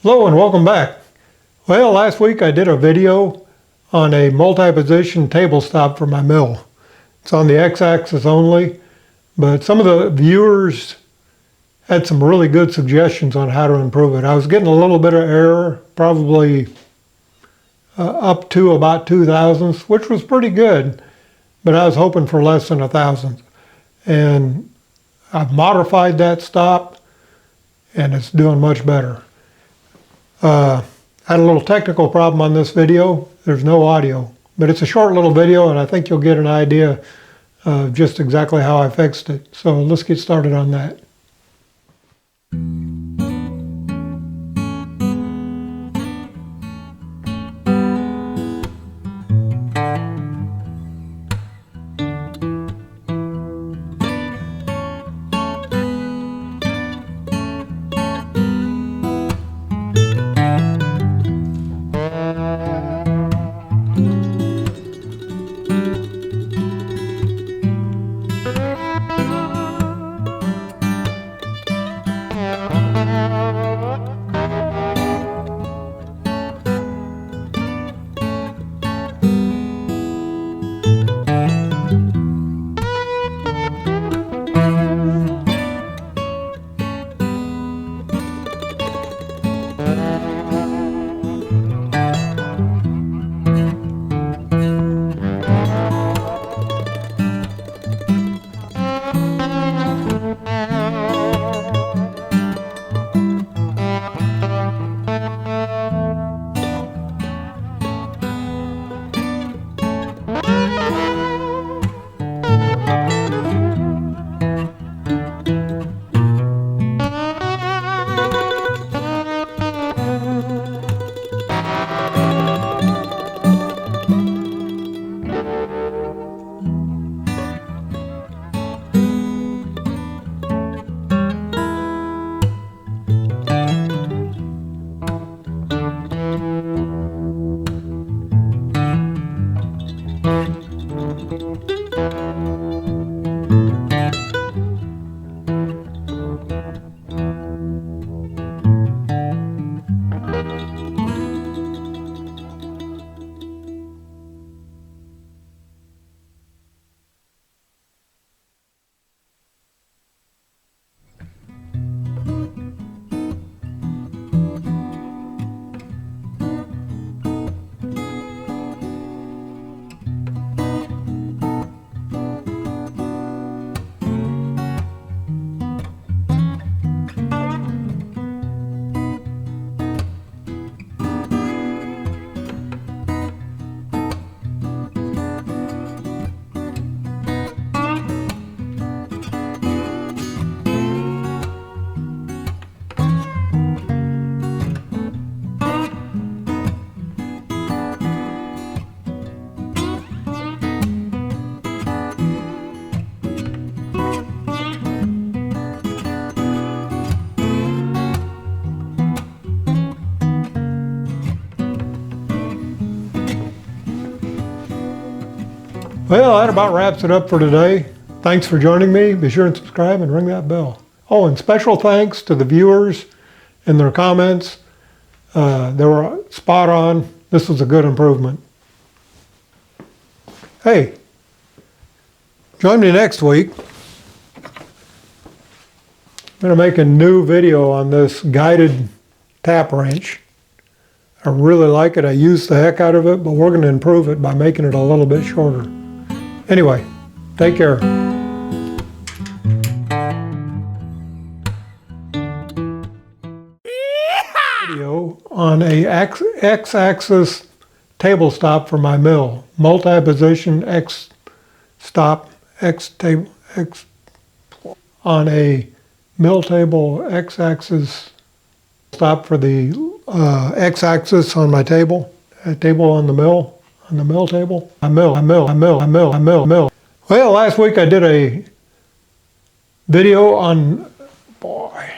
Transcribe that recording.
Hello and welcome back. Well, last week I did a video on a multi-position table stop for my mill. It's on the X-axis only, but some of the viewers had some really good suggestions on how to improve it. I was getting a little bit of error, probably up to about 2,000ths, which was pretty good, but I was hoping for less than 1,000th. And I've modified that stop and it's doing much better. I had a little technical problem on this video. There's no audio, but it's a short little video and I think you'll get an idea of just exactly how I fixed it. So let's get started on that. Well, that about wraps it up for today. Thanks for joining me. Be sure and subscribe and ring that bell. Oh, and special thanks to the viewers and their comments. They were spot on. This was a good improvement. Hey, join me next week. I'm going to make a new video on this guided tap wrench. I really like it. I use the heck out of it, but we're going to improve it by making it a little bit shorter. Anyway, take care. Video on a X-axis table stop for my mill. Multi-position X-stop, X-table, X on a mill table X-axis stop for the X-axis on my table, table on the mill. On the mill table? A mill. Well, last week I did a video on, boy,